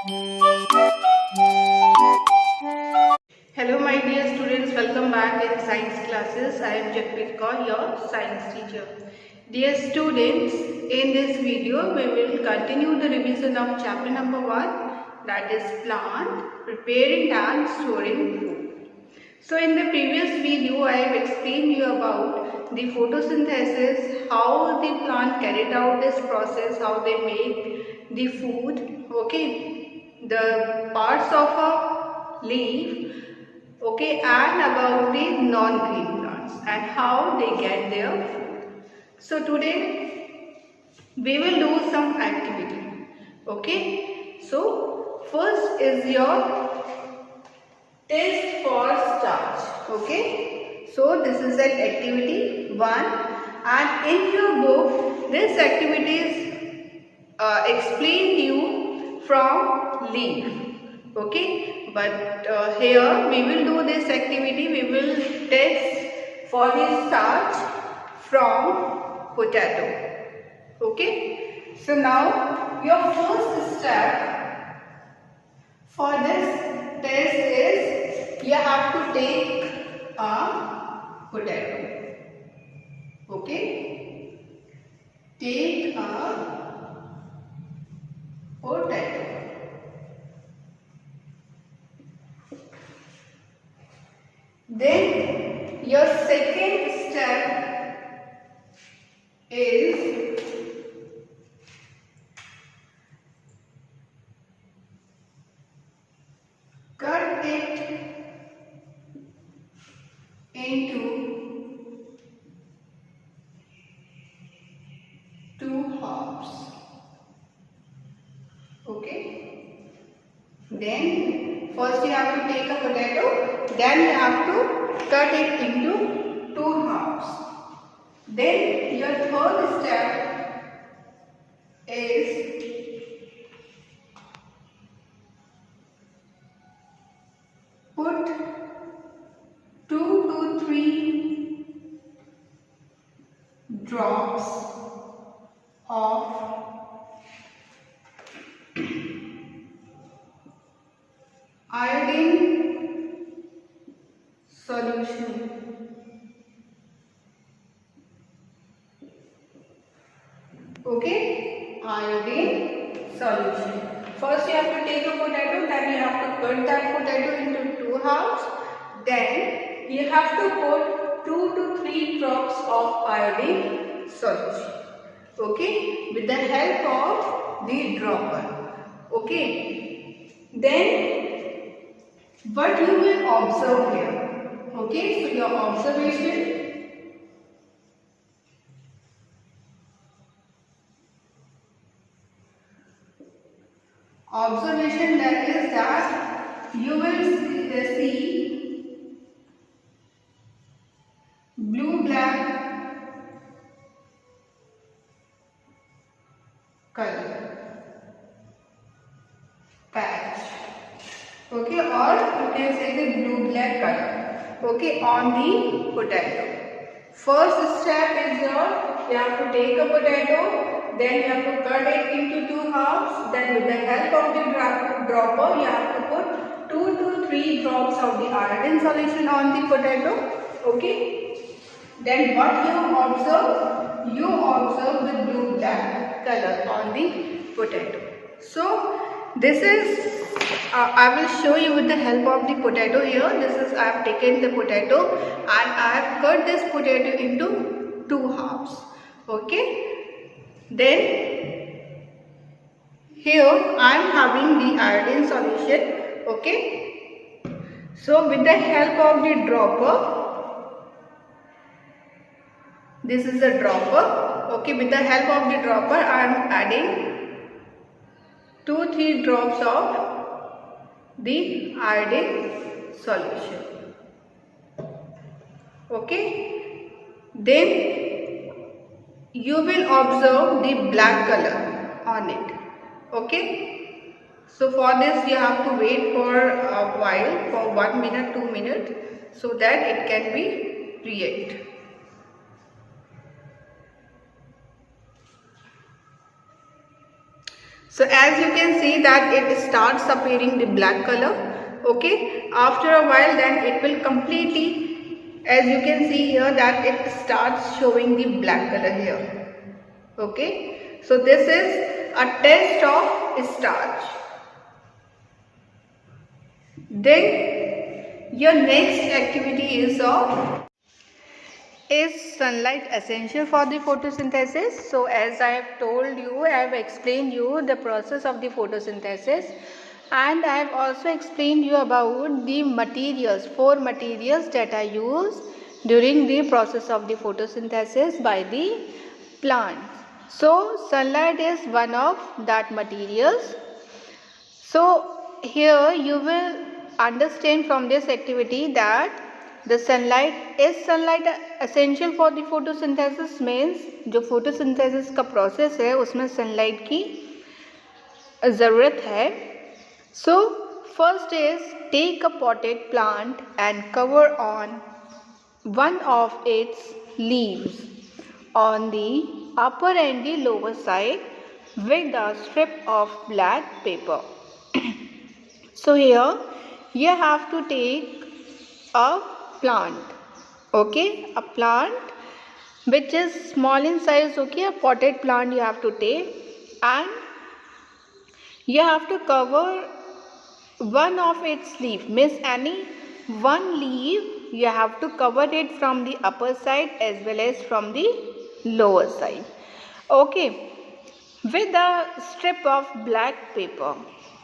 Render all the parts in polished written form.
Hello my dear students, welcome back in science classes. I am Jagpreet Kaur, your science teacher. Dear students, in this video we will continue the revision of chapter number 1, that is plant, preparing and storing food. So in the previous video I have explained you about the photosynthesis, how the plant carried out this process, how they make the food, okay, the parts of a leaf, okay, and about the non-green plants and how they get their food. So today we will do some activity, okay. So first is your test for starch, okay. So this is an activity 1, and in your book this activity is explained you from leaf, okay. But here we will do this activity, we will test for the starch from potato, okay. So now your first step for this test is you have to take a potato, okay. Take a potato. Then your second step is cut it into 2 halves, okay. Then first you have to take a potato, then you have to cut it into 2 halves. Then your third step is put 2 to 3 drops of iodine solution, okay, iodine solution. First you have to take a potato, then you have to cut that potato into 2 halves, then you have to put 2 to 3 drops of iodine solution, okay, with the help of the dropper, okay. Then what you will observe here, okay, so your observation, that is that you will see blue black color patch, okay, or you can say the blue black color, okay, on the potato. First step is you have to take a potato, then you have to cut it into 2 halves, then with the help of the dropper you have to put 2 to 3 drops of the iodine solution on the potato, okay. Then what you observe the blue black color on the potato. So this is I will show you with the help of the potato here. This is I have taken the potato and I have cut this potato into 2 halves, okay. Then here I am having the iodine solution, okay. So with the help of the dropper, this is a dropper, okay, with the help of the dropper I am adding 2-3 drops of the iodine solution, okay. Then you will observe the black color on it, okay. So for this you have to wait for a while, for 1 minute, 2 minutes, so that it can be react. So as you can see that it starts appearing the black color. Okay, after a while then it will completely, as you can see here, that it starts showing the black color here. Okay, so this is a test of starch. Then your next activity is sunlight essential for the photosynthesis? So as I have told you, I have explained you the process of the photosynthesis, and I have also explained you about the materials, 4 materials that are used during the process of the photosynthesis by the plant. So sunlight is one of that materials. So here you will understand from this activity that the sunlight essential for the photosynthesis means जो photosynthesis का process है उसमें sunlight की ज़रूरत है. So first is take a potted plant and cover on one of its leaves on the upper and the lower side with a strip of black paper. So here you have to take a plant, okay, a plant which is small in size, okay, a potted plant you have to take, and you have to cover one of its leaf, means any one leaf you have to cover it from the upper side as well as from the lower side, okay, with a strip of black paper.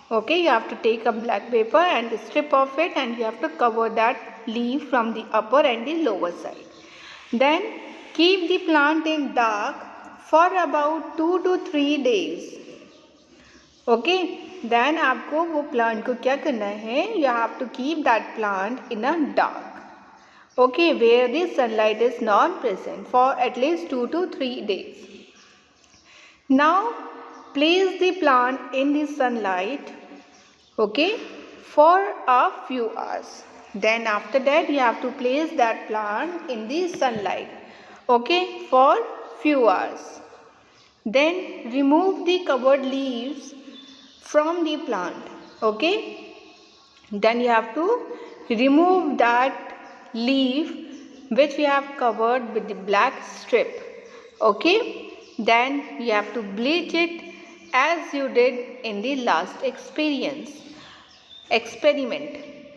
Okay, you have to take a black paper and a strip of it, and you have to cover that leaf from the upper and the lower side. Then keep the plant in dark for about 2 to 3 days. Okay, then आपको वो plant को क्या करना है? You have to keep that plant in a dark. Okay, where the sunlight is not present for at least 2 to 3 days. Now place the plant in the sunlight, okay, for a few hours. Then after that you have to place that plant in the sunlight, okay, for few hours. Then remove the covered leaves from the plant, okay. Then you have to remove that leaf which we have covered with the black strip, okay. Then you have to bleach it as you did in the last experiment,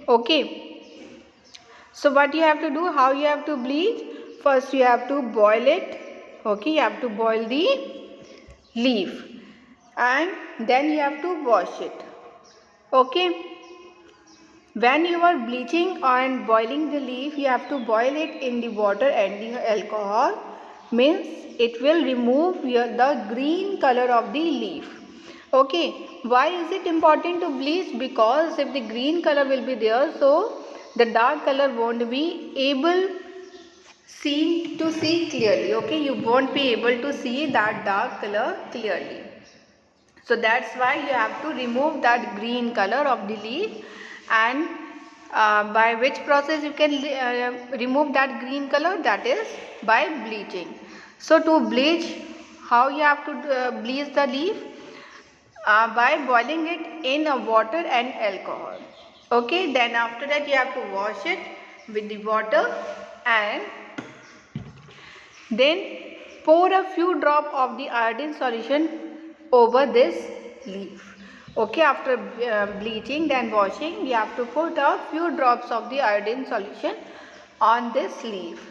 okay. So what you have to do, how you have to bleach? First you have to boil it, okay, you have to boil the leaf, and then you have to wash it, okay. When you are bleaching and boiling the leaf, you have to boil it in the water and the alcohol, means it will remove the green color of the leaf, okay. Why is it important to bleach? Because if the green color will be there, so the dark color won't be able to see clearly, okay. You won't be able to see that dark color clearly. So that's why you have to remove that green color of the leaf. And by which process you can remove that green color? That is by bleaching. So to bleach, how you have to bleach the leaf? By boiling it in water and alcohol, okay. Then after that you have to wash it with the water, and then pour a few drops of the iodine solution over this leaf, okay. After bleaching, then washing, you have to put a few drops of the iodine solution on this leaf.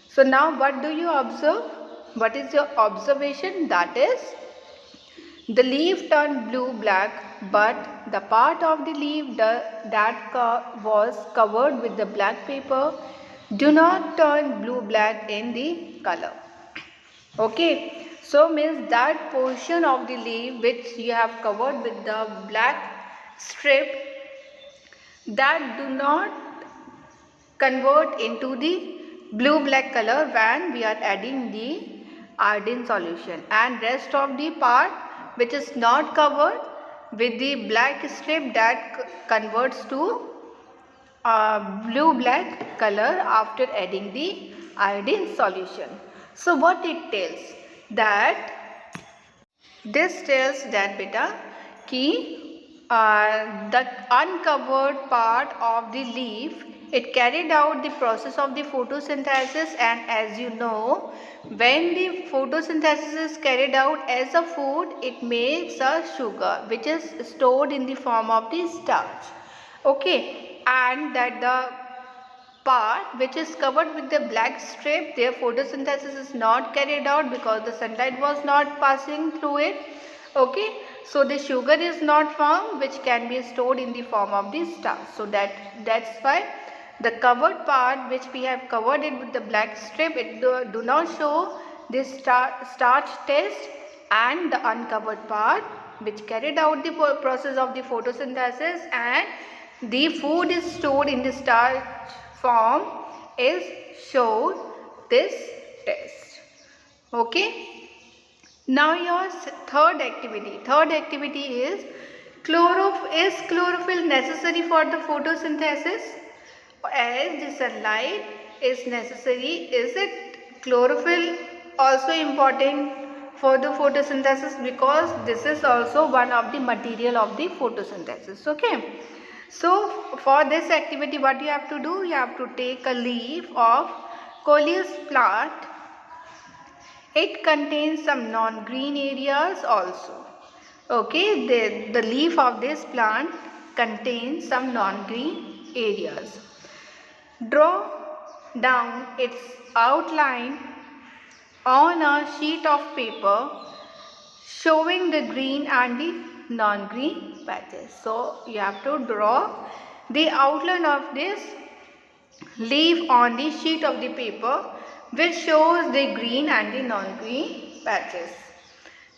So now what do you observe? What is your observation? That is, the leaf turned blue-black, but the part of the leaf that was covered with the black paper do not turn blue-black in the color, okay. So means that portion of the leaf which you have covered with the black strip, that do not convert into the blue-black color when we are adding the iodine solution, and rest of the part which is not covered with the black strip, that converts to blue-black color after adding the iodine solution. So what it tells? That this tells that beta, कि the uncovered part of the leaf, it carried out the process of the photosynthesis, and as you know, when the photosynthesis is carried out as a food, it makes a sugar which is stored in the form of the starch. Okay, and that the part which is covered with the black strip, their photosynthesis is not carried out because the sunlight was not passing through it. Okay, so the sugar is not formed which can be stored in the form of the starch. So that's why the covered part which we have covered it with the black strip, it do not show this starch test, and the uncovered part which carried out the process of the photosynthesis and the food is stored in the starch form is showed this test. Okay. Now your third activity is chlorophyll necessary for the photosynthesis? As the sunlight is necessary, is it chlorophyll also important for the photosynthesis? Because this is also one of the material of the photosynthesis. Okay. So for this activity, what you have to do? You have to take a leaf of Coleus plant. It contains some non-green areas also. Okay, the leaf of this plant contains some non-green areas. Draw down its outline on a sheet of paper showing the green and the non-green patches. So you have to draw the outline of this leaf on the sheet of the paper which shows the green and the non-green patches.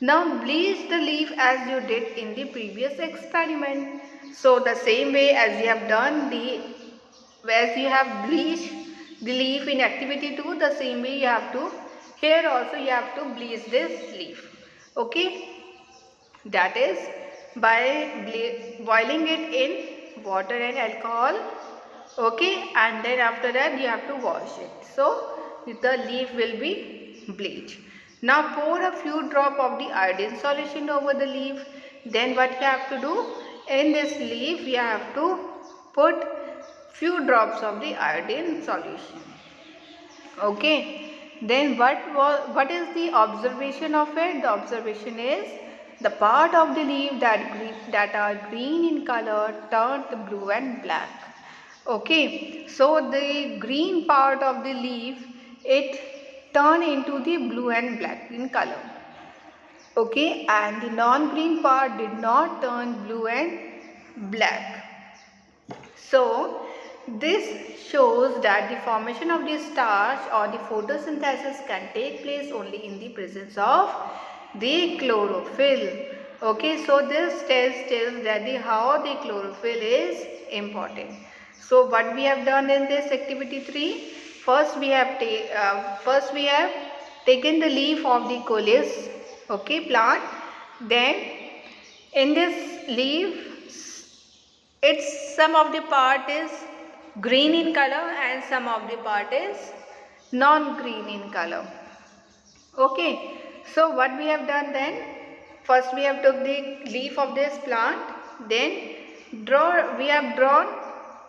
Now bleach the leaf as you did in the previous experiment. So the same way as you have done as you have bleached the leaf in activity 2, the same way you have to, here also you have to bleach this leaf. Okay, that is by boiling it in water and alcohol. Okay, and then after that you have to wash it. So the leaf will be bleached. Now pour a few drops of the iodine solution over the leaf. Then what you have to do? In this leaf you have to put few drops of the iodine solution. Okay. Then what is the observation of it? The observation is the part of the leaf that are green in color turned blue and black. Okay, so the green part of the leaf, it turn into the blue and black in color. Okay, and the non-green part did not turn blue and black. So this shows that the formation of the starch or the photosynthesis can take place only in the presence of the chlorophyll. Okay, so this test tells that how the chlorophyll is important. So what we have done in this activity 3, first we have taken the leaf of the Coleus, okay, plant. Then in this leaf, its some of the part is green in color and some of the part is non-green in color. Okay, so what we have done then? First we have took the leaf of this plant. Then we have drawn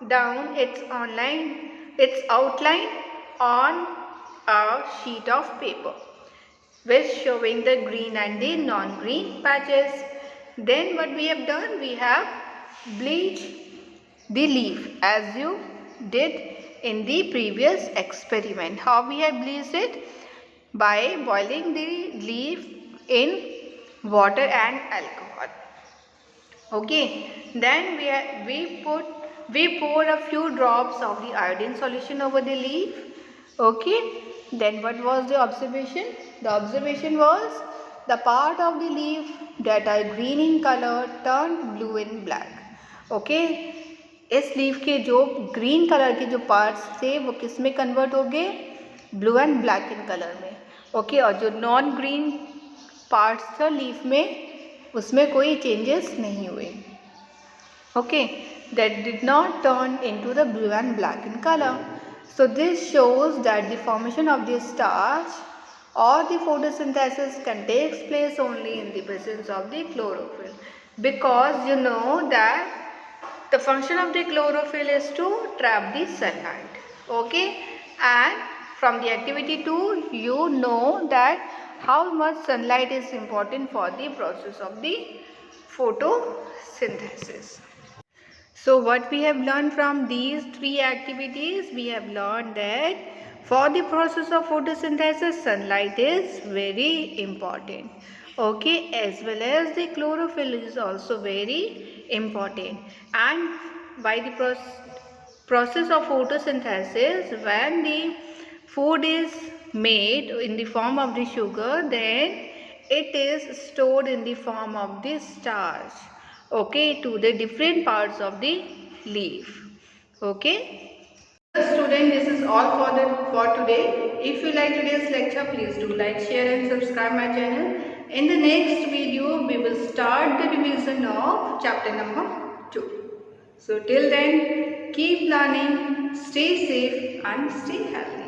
down its outline on a sheet of paper which showing the green and the non-green patches. Then what we have done? We have bleached the leaf as you did in the previous experiment. How we have bleached it? By boiling the leaf in water and alcohol. Okay, then we pour a few drops of the iodine solution over the leaf. Okay, then what was the observation? The observation was the part of the leaf that are green in color turned blue and black. Okay, इस leaf के जो green colour के जो parts थे वो किस में convert हो गए? Blue and black in colour में. ओके, और जो नॉन ग्रीन पार्ट्स था लीफ में उसमें कोई चेंजेस नहीं हुए. Okay, that did not turn into the blue and black in color. So this shows that the formation of the starch or the photosynthesis can take place only in the presence of the chlorophyll. because you know that the function of the chlorophyll is to trap the sunlight. Okay, and from the activity 2 you know that how much sunlight is important for the process of the photosynthesis. So what we have learned from these 3 activities, we have learned that for the process of photosynthesis, sunlight is very important. Okay, as well as the chlorophyll is also very important. And by the process of photosynthesis, when the food is made in the form of the sugar, then it is stored in the form of the starch, okay, to the different parts of the leaf. Okay, student, this is all for today. If you like today's lecture, please do like, share and subscribe my channel. In the next video we will start the revision of chapter number 2. So till then, keep learning, stay safe and stay healthy.